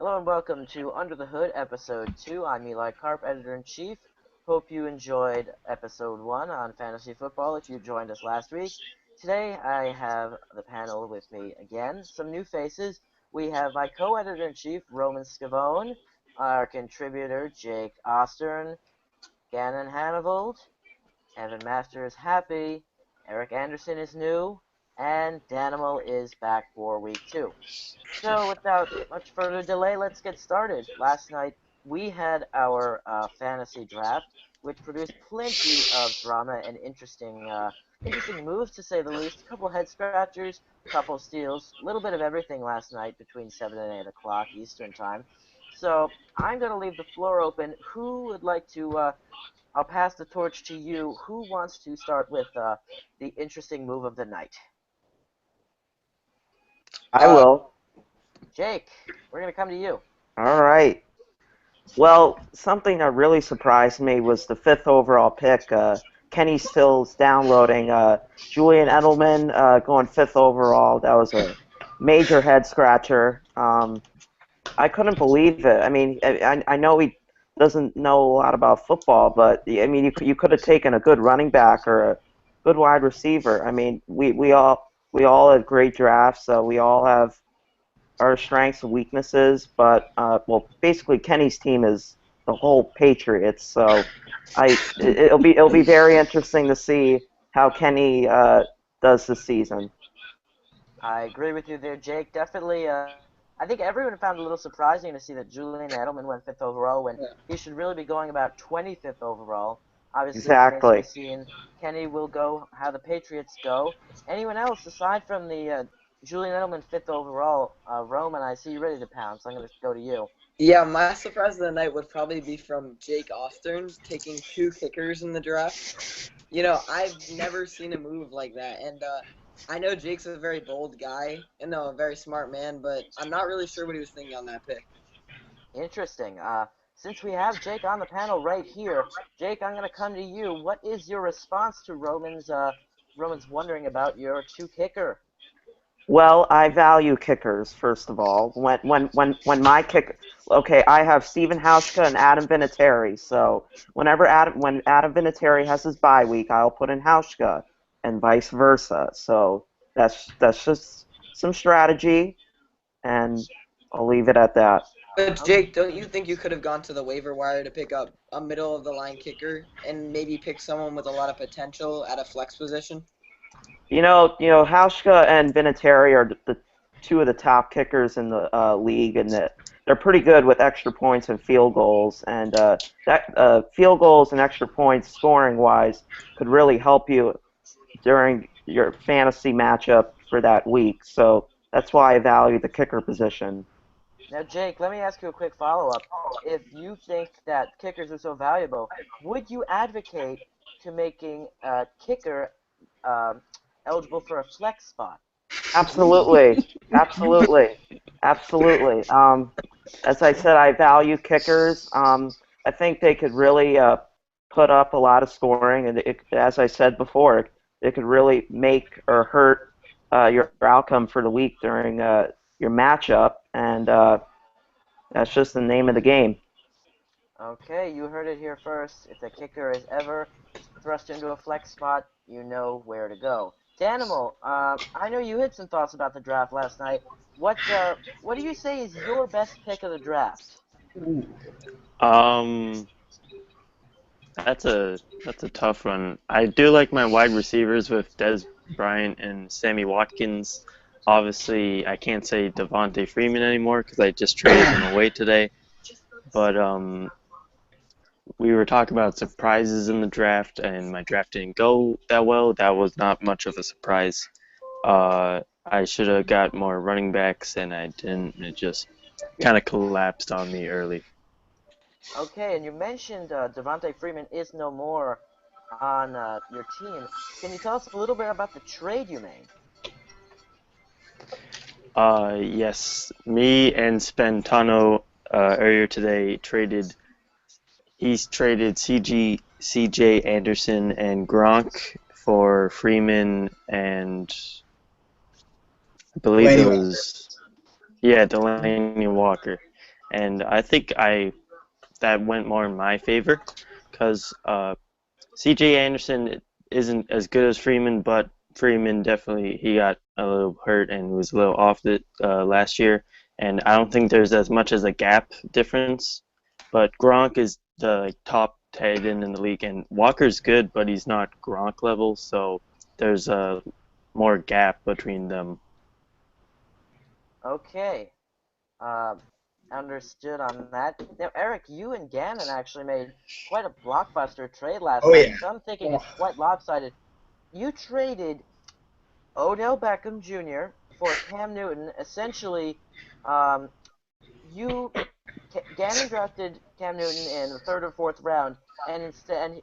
Hello and welcome to Under the Hood, Episode 2. I'm Eli Karp, Editor-in-Chief. Hope you enjoyed Episode 1 on fantasy football if you joined us last week. Today I have the panel with me again. Some new faces. We have my co-editor-in-chief, Roman Scavone, our contributor, Jake Ostern, Gannon Hannavold, Evan Master is happy, Eric Anderson is new, and Danimal is back for week 2. So without much further delay, let's get started. Last night we had our fantasy draft, which produced plenty of drama and interesting moves to say the least. A couple head scratchers, a couple steals, a little bit of everything last night between 7 and 8 o'clock Eastern time. So I'm going to leave the floor open. Who would like to? I'll pass the torch to you. Who wants to start with the interesting move of the night? I will. Jake, we're going to come to you. All right. Well, something that really surprised me was the fifth overall pick. Kenny Stills downloading Julian Edelman going fifth overall. That was a major head scratcher. I couldn't believe it. I mean, I know he doesn't know a lot about football, but I mean, you could have taken a good running back or a good wide receiver. I mean, we all had great drafts. We all have our strengths and weaknesses, but well, basically Kenny's team is the whole Patriots, so it'll be very interesting to see how Kenny does this season. I agree with you there, Jake. Definitely, I think everyone found it a little surprising to see that Julian Edelman went fifth overall when he should really be going about 25th overall. Obviously, it remains to be Exactly. seen. Kenny will go how the Patriots go. Anyone else aside from the Julian Edelman fifth overall? Roman, I see you ready to pounce. I'm going to go to you. Yeah, my surprise of the night would probably be from Jake Ostern taking two kickers in the draft. I've never seen a move like that, and I know Jake's a very bold guy and a very smart man, but I'm not really sure what he was thinking on that pick. Interesting. Since we have Jake on the panel right here, Jake, I'm going to come to you. What is your response to Roman's wondering about your two kicker? Well, I value kickers first of all. When my kicker, okay, I have Steven Hauschka and Adam Vinatieri. So when Adam Vinatieri has his bye week, I'll put in Hauschka, and vice versa. So that's just some strategy, and I'll leave it at that. But Okay. Jake, don't you think you could have gone to the waiver wire to pick up a middle of the line kicker and maybe pick someone with a lot of potential at a flex position? Hauschka and Vinatieri are the two of the top kickers in the league, and they're pretty good with extra points and field goals. And that field goals and extra points, scoring wise, could really help you during your fantasy matchup for that week. So that's why I value the kicker position. Now, Jake, let me ask you a quick follow-up. If you think that kickers are so valuable, would you advocate to making a kicker um, eligible for a flex spot? Absolutely, absolutely, absolutely. As I said, I value kickers. I think they could really put up a lot of scoring, and as I said before, it could really make or hurt your outcome for the week during your matchup, and that's just the name of the game. Okay, you heard it here first. If the kicker is ever thrust into a flex spot, you know where to go. Danimal, I know you had some thoughts about the draft last night. What do you say is your best pick of the draft? Um, that's a tough one. I do like my wide receivers with Des Bryant and Sammy Watkins. Obviously, I can't say Devontae Freeman anymore because I just traded him away today. But we were talking about surprises in the draft, and my draft didn't go that well. That was not much of a surprise. I should have got more running backs, and I didn't. It just kind of collapsed on me early. Okay, and you mentioned Devontae Freeman is no more on your team. Can you tell us a little bit about the trade you made? Yes, me and Spentano earlier today traded. He's traded CJ Anderson and Gronk for Freeman and I believe it Delaney. was yeah Delaney Walker. and I think that went more in my favor because C.J. Anderson isn't as good as Freeman, but Freeman definitely he got a little hurt and was a little off it last year, and I don't think there's as much as a gap difference. But Gronk is the top tight end in the league, and Walker's good, but he's not Gronk level, so there's a more gap between them. Okay. Uh, Understood on that. Now, Eric, you and Gannon actually made quite a blockbuster trade last Oh, night. yeah. Some thinking it's quite lopsided. You traded Odell Beckham Jr. for Cam Newton. Essentially, um, Gannon drafted Cam Newton in the third or fourth round, and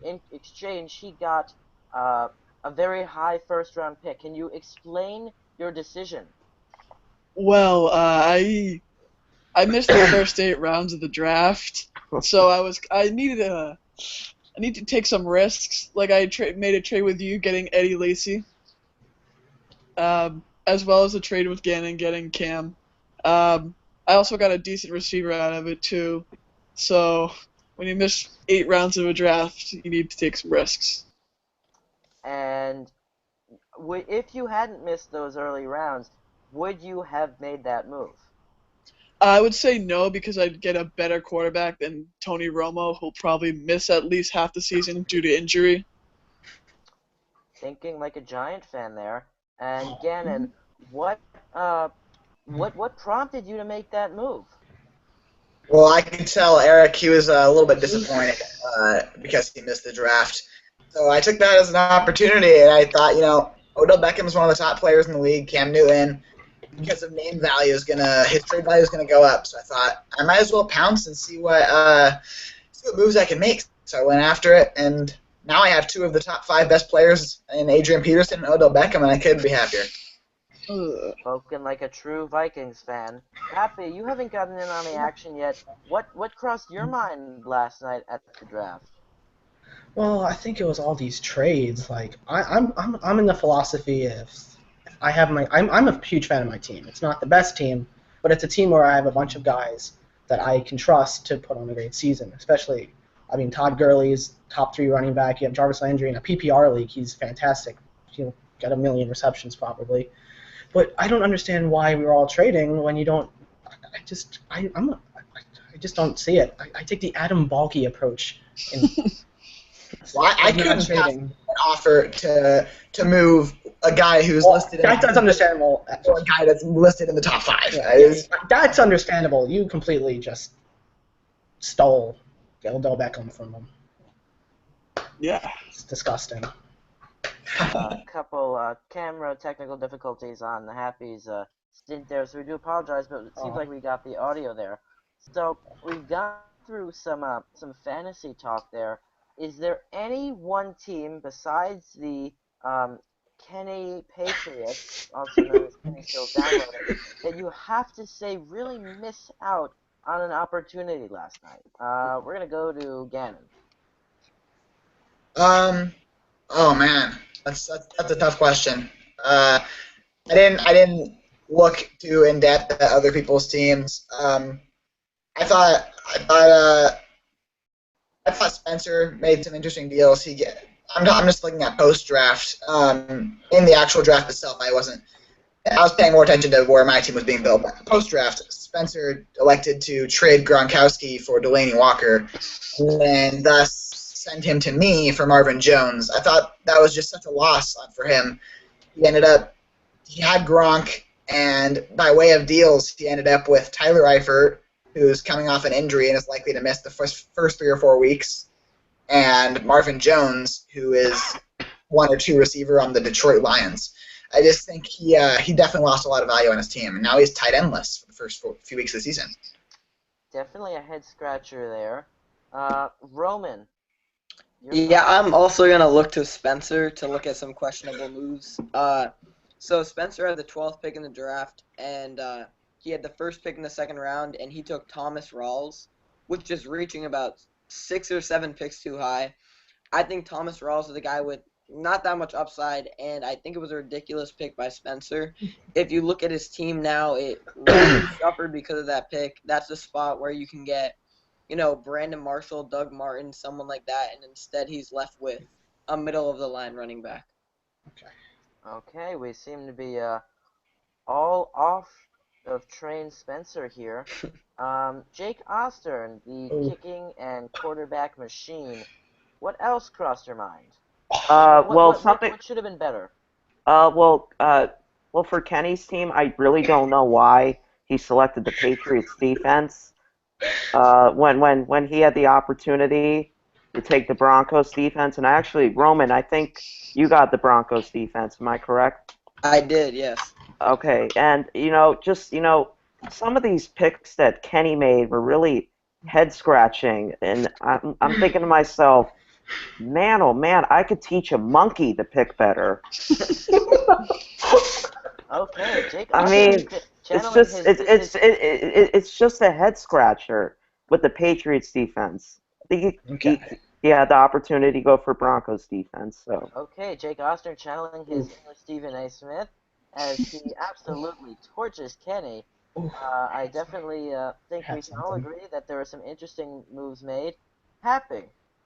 in exchange, he got uh, a very high first round pick. Can you explain your decision? Well, I missed the first 8 rounds of the draft, so I need to take some risks. Like I made a trade with you, getting Eddie Lacy, as well as a trade with Gannon, getting Cam. I also got a decent receiver out of it too. So when you miss 8 rounds of a draft, you need to take some risks. And if you hadn't missed those early rounds, would you have made that move? I would say no because I'd get a better quarterback than Tony Romo, who'll probably miss at least half the season due to injury. Thinking like a Giant fan there. And Gannon, what prompted you to make that move? Well, I can tell Eric he was a little bit disappointed because he missed the draft. So I took that as an opportunity, and I thought, Odell Beckham is one of the top players in the league. Cam Newton, because of name value, his trade value is gonna go up. So I thought I might as well pounce and see what moves I can make. So I went after it, and now I have 2 of the top 5 best players in Adrian Peterson and Odell Beckham, and I couldn't be happier. Spoken like a true Vikings fan. Happy, you haven't gotten in on the action yet. What crossed your mind last night at the draft? Well, I think it was all these trades. Like I'm in the philosophy of I'm a huge fan of my team. It's not the best team, but it's a team where I have a bunch of guys that I can trust to put on a great season. Especially, I mean, Todd Gurley's top 3 running back. You have Jarvis Landry in a PPR league. He's fantastic. He'll get 1 million receptions probably. But I don't understand why we were all trading when you don't. I just don't see it. I take the Adam Balky approach. Well, I couldn't pass an offer to move a guy who's listed. That's understandable. Or a guy that's listed in the top 5. Yeah, that's understandable. You completely just stole Odell Beckham from him. Yeah. It's disgusting. A couple camera technical difficulties on the Happy's stint there, so we do apologize, but it seems like we got the audio there. So we've gone through some fantasy talk there. Is there any one team besides the Kenny Patriots, also known as Kenny Still Downloaded, that you have to say really miss out on an opportunity last night? We're gonna go to Gannon. Oh man, that's a tough question. I didn't look too in depth at other people's teams. I thought Spencer made some interesting deals. I'm just looking at post draft. In the actual draft itself, I was paying more attention to where my team was being built. Post draft, Spencer elected to trade Gronkowski for Delaney Walker, and thus send him to me for Marvin Jones. I thought that was just such a loss for him. He had Gronk, and by way of deals, he ended up with Tyler Eifert, who's coming off an injury and is likely to miss the first 3 or 4 weeks, and Marvin Jones, who is 1 or 2 receiver on the Detroit Lions. I just think he definitely lost a lot of value on his team, and now he's tight endless for the first few weeks of the season. Definitely a head scratcher there. Roman. Yeah, I'm also going to look to Spencer to look at some questionable moves. So Spencer had the 12th pick in the draft, and he had the first pick in the second round, and he took Thomas Rawls, which is reaching about 6 or 7 picks too high. I think Thomas Rawls is a guy with not that much upside, and I think it was a ridiculous pick by Spencer. If you look at his team now, it really suffered because of that pick. That's the spot where you can get, Brandon Marshall, Doug Martin, someone like that, and instead he's left with a middle of the line running back. Okay, we seem to be all off of train Spencer here. Jake Ostern, the Ooh. kicking and quarterback machine. What else crossed your mind? What should have been better? Well, for Kenny's team, I really don't know why he selected the Patriots defense. When he had the opportunity to take the Broncos defense, and actually, Roman, I think you got the Broncos defense. Am I correct? I did, yes. Okay, and some of these picks that Kenny made were really head scratching, and I'm thinking to myself, man, oh man, I could teach a monkey to pick better. Okay, Jake I Ostern mean, channeling it's just a head scratcher with the Patriots defense. I think he had the opportunity to go for Broncos defense. So Okay, Jake Ostern channeling his inner Stephen A. Smith as he absolutely torches Kenny. I definitely think Had we can all something. agree that there were some interesting moves made. Happy,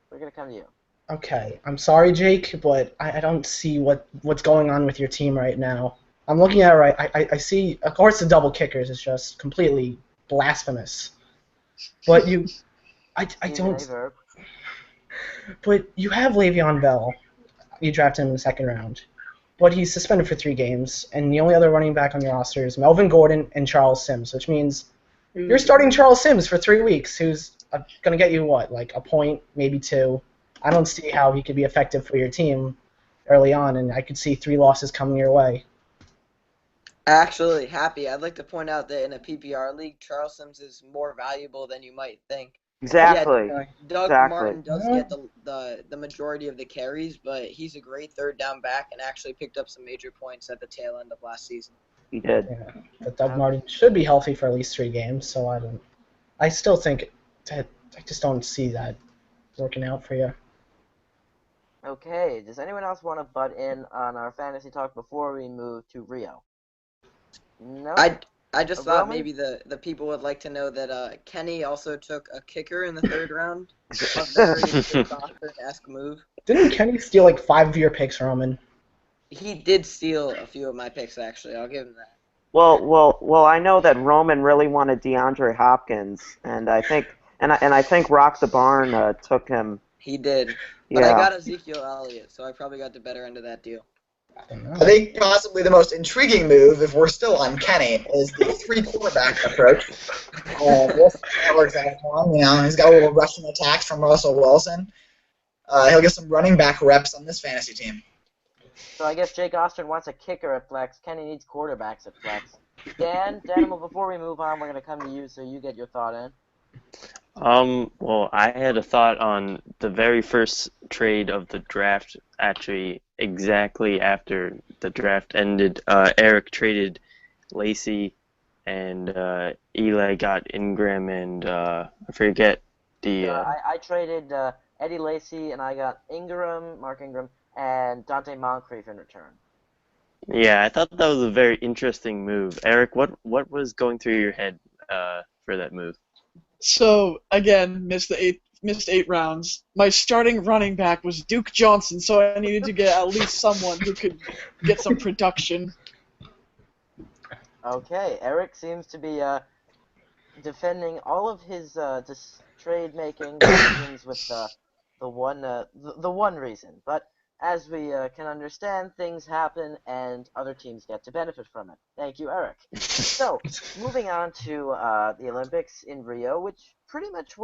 we're gonna come to you. Okay, I'm sorry, Jake, but I don't see what's going on with your team right now. I'm looking at it right. I see, of course, the double kickers is just completely blasphemous. But I Stephen A. don't. Verb. But you have Le'Veon Bell. You drafted him in the second round. But he's suspended for 3 games, and the only other running back on your roster is Melvin Gordon and Charles Sims, which means you're starting Charles Sims for 3 weeks, who's going to get you, what, like a point, maybe 2. I don't see how he could be effective for your team early on, and I could see 3 losses coming your way. Actually, Happy, I'd like to point out that in a PPR league, Charles Sims is more valuable than you might think. exactly, Doug exactly. Martin does get the majority of the carries, but he's a great third down back and actually picked up some major points at the tail end of last season. He did. Yeah, but Doug Martin should be healthy for at least 3 games, so I still think that I just don't see that working out for you. Okay, does anyone else want to butt in on our fantasy talk before we move to Rio? No. I just thought Roman? maybe the people would like to know that Kenny also took a kicker in the third round. A very Oscar-esque move. Didn't Kenny steal like 5 of your picks, Roman? He did steal a few of my picks, actually. I'll give him that. Well, I know that Roman really wanted DeAndre Hopkins, and I think Rock the Barn took him. He did. But I Yeah. got Ezekiel Elliott, so I probably got the better end of that deal. I don't know. I think possibly the most intriguing move, if we're still on Kenny, is the 3 quarterback approach. We'll see how that works out for him. He's got a little rushing attacks from Russell Wilson. He'll get some running back reps on this fantasy team. So I guess Jake Ostern wants a kicker at flex. Kenny needs quarterbacks at flex. Danimal, before we move on, we're going to come to you so you get your thought in. Well, I had a thought on the very first trade of the draft, actually exactly after the draft ended. Eric traded Lacey, and Eli got Ingram, and I forget the. I traded Eddie Lacy, and I got Mark Ingram, and Dante Moncrief in return. Yeah, I thought that was a very interesting move. Eric, what was going through your head for that move? So again, missed 8 rounds. My starting running back was Duke Johnson, so I needed to get at least someone who could get some production. Okay, Eric seems to be defending all of his trade-making decisions with the one reason. But as we can understand, things happen and other teams get to benefit from it. Thank you, Eric. So, moving on to the Olympics in Rio, which pretty much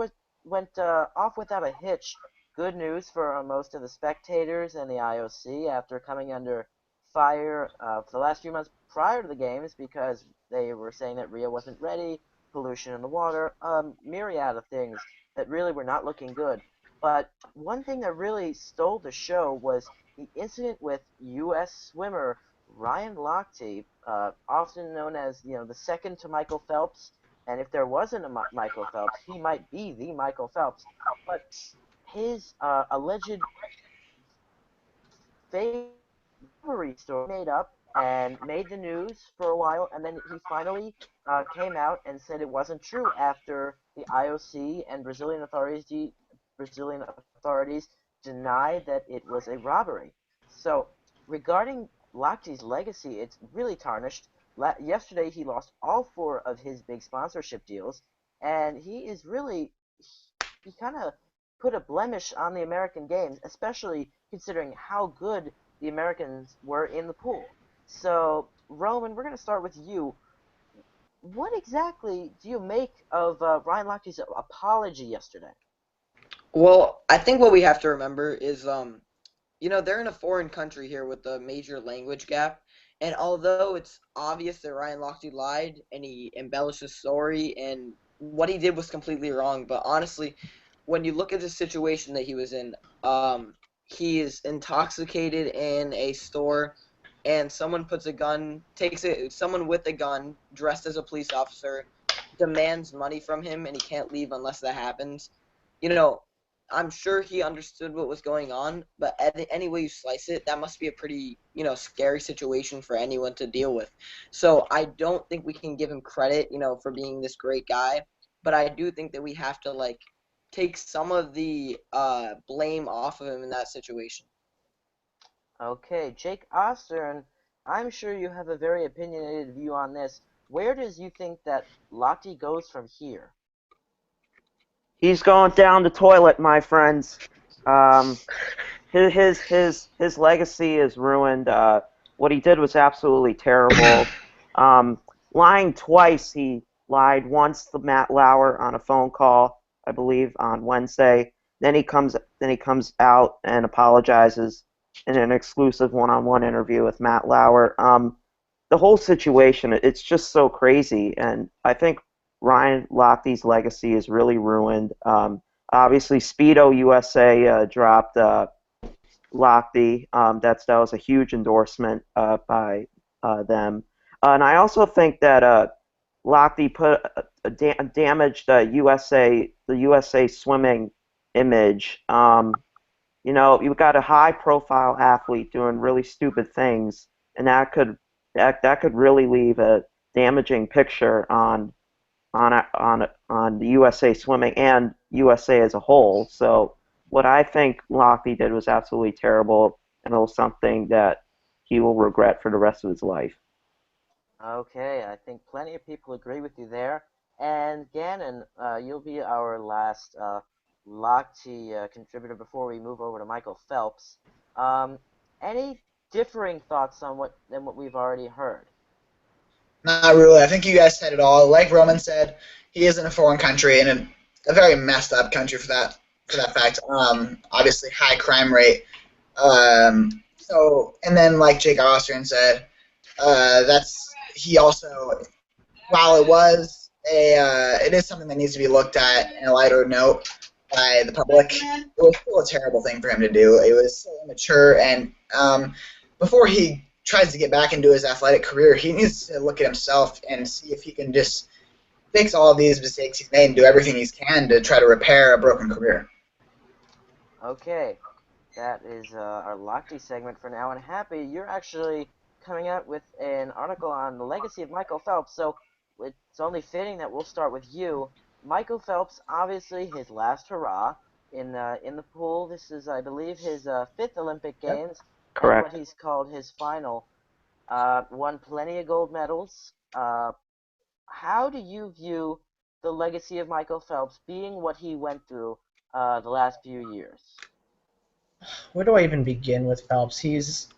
went off without a hitch. Good news for most of the spectators and the IOC after coming under fire for the last few months prior to the games because they were saying that Rio wasn't ready, pollution in the water, myriad of things that really were not looking good. But one thing that really stole the show was the incident with U.S. swimmer Ryan Lochte, often known as the second to Michael Phelps. And if there wasn't a Michael Phelps, he might be the Michael Phelps. But his alleged fake rivalry story made up and made the news for a while, and then he finally came out and said it wasn't true after the IOC and Brazilian authorities denied that it was a robbery. So regarding Lochtey's legacy, it's really tarnished. Yesterday he lost all four of his big sponsorship deals, and he kind of put a blemish on the American games, especially considering how good the Americans were in the pool. So, Roman, we're going to start with you. What exactly do you make of Ryan Lochtey's apology yesterday? Well, I think what we have to remember is, they're in a foreign country here with a major language gap. And although it's obvious that Ryan Lochte lied and he embellished his story and what he did was completely wrong, but honestly, when you look at the situation that he was in, he is intoxicated in a store, and someone someone with a gun dressed as a police officer demands money from him, and he can't leave unless that happens. You know, I'm sure he understood what was going on, but any way you slice it, that must be a pretty, scary situation for anyone to deal with. So I don't think we can give him credit, for being this great guy, but I do think that we have to, take some of the blame off of him in that situation. Okay, Jake Ostern, I'm sure you have a very opinionated view on this. Where does you think that Lochte goes from here? He's going down the toilet, my friends. His legacy is ruined. What he did was absolutely terrible. Lying twice. He lied once to Matt Lauer on a phone call, I believe, on Wednesday. Then he comes out and apologizes in an exclusive one-on-one interview with Matt Lauer. The whole situation, it's just so crazy, and I think Ryan Lochte's legacy is really ruined. Obviously, Speedo USA dropped Lochte. That was a huge endorsement by them. And I also think that Lochte damaged the USA swimming image. You've got a high-profile athlete doing really stupid things, and that could really leave a damaging picture on the USA swimming and USA as a whole. So what I think Lochte did was absolutely terrible, and it was something that he will regret for the rest of his life. Okay, I think plenty of people agree with you there. And Gannon, you'll be our last Lochte contributor before we move over to Michael Phelps. Any differing thoughts on what we've already heard? Not really. I think you guys said it all. Like Roman said, he is in a foreign country and a very messed up country for that fact. Obviously, high crime rate. And then like Jake Ostern said, he also, while it is something that needs to be looked at in a lighter note by the public, it was still a terrible thing for him to do. It was so immature, and before he tries to get back into his athletic career, he needs to look at himself and see if he can just fix all of these mistakes he's made and do everything he can to try to repair a broken career. Okay, that is our Lochte segment for now. And Happy, you're actually coming out with an article on the legacy of Michael Phelps, so it's only fitting that we'll start with you. Michael Phelps, obviously his last hurrah in the pool. This is, I believe, his fifth Olympic Games. Correct. And what he's called his final. Won plenty of gold medals. How do you view the legacy of Michael Phelps being what he went through the last few years? Where do I even begin with Phelps? He's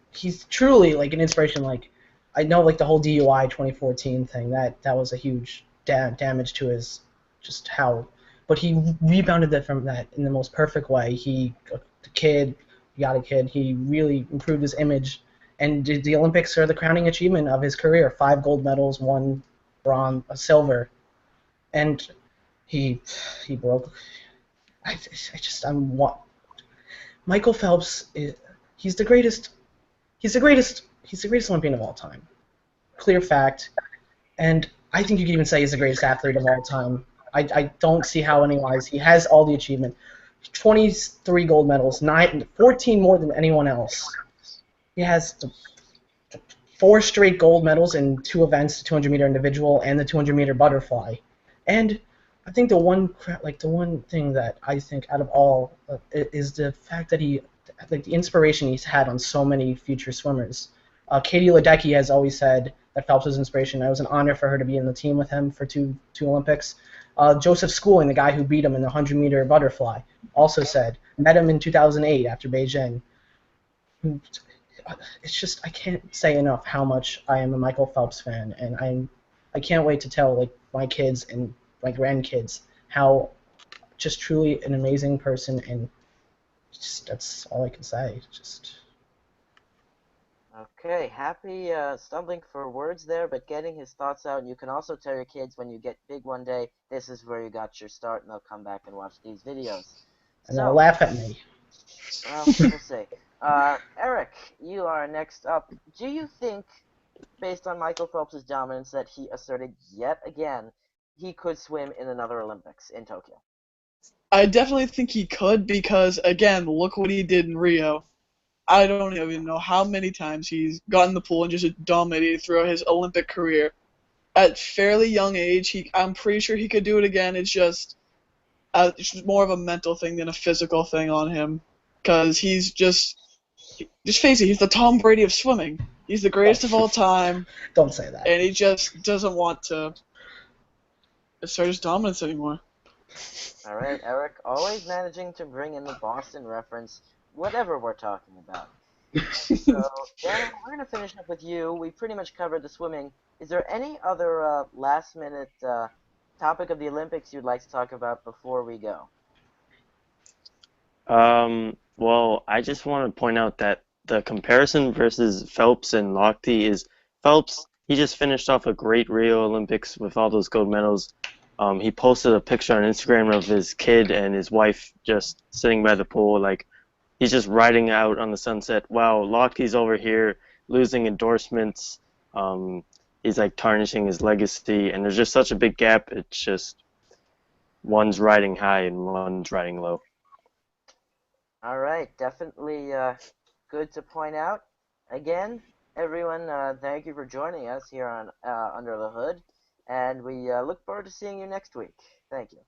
truly like an inspiration. Like, I know like the whole DUI 2014 thing, that was a huge damage to his but he rebounded from that in the most perfect way. He got a kid. He really improved his image, and the Olympics are the crowning achievement of his career. 5 gold medals, 1 bronze, a silver, and he broke. Michael Phelps he's the greatest Olympian of all time. Clear fact, and I think you could even say he's the greatest athlete of all time. I don't see how otherwise. He has all the achievement. 23 gold medals, 14 more than anyone else. He has 4 straight gold medals in 2 events: the 200-meter individual and the 200-meter butterfly. And I think the one thing that I think out of all is the fact that the inspiration he's had on so many future swimmers. Katie Ledecky has always said that Phelps was inspiration. It was an honor for her to be in the team with him for two Olympics. Joseph Schooling, the guy who beat him in the 100-meter butterfly, also said, met him in 2008 after Beijing. It's just, I can't say enough how much I am a Michael Phelps fan, and I can't wait to tell my kids and my grandkids how just truly an amazing person, and just that's all I can say. Just Okay, happy stumbling for words there, but getting his thoughts out. And you can also tell your kids when you get big one day, this is where you got your start, and they'll come back and watch these videos. and they'll So, laugh at me. well, we'll see. Eric, you are next up. Do you think, based on Michael Phelps' dominance that he asserted yet again, he could swim in another Olympics in Tokyo? I definitely think he could because, again, look what he did in Rio. I don't even know how many times he's gotten in the pool and just dominated throughout his Olympic career. At fairly young age, I'm pretty sure he could do it again. It's just more of a mental thing than a physical thing on him. Because just face it, he's the Tom Brady of swimming. He's the greatest of all time, Don't say that. and he just doesn't want to assert his dominance anymore. All right, Eric, always managing to bring in the Boston reference, whatever we're talking about. So, Daniel, we're going to finish up with you. We pretty much covered the swimming. Is there any other last-minute topic of the Olympics you'd like to talk about before we go? Well, I just want to point out that the comparison versus Phelps and Lochte is Phelps, he just finished off a great Rio Olympics with all those gold medals. He posted a picture on Instagram of his kid and his wife just sitting by the pool, like he's just riding out on the sunset. Wow, Lochte's over here losing endorsements. He's like tarnishing his legacy, and there's just such a big gap. It's just one's riding high and one's riding low. All right, definitely good to point out. Again, everyone, thank you for joining us here on Under the Hood, and we look forward to seeing you next week. Thank you.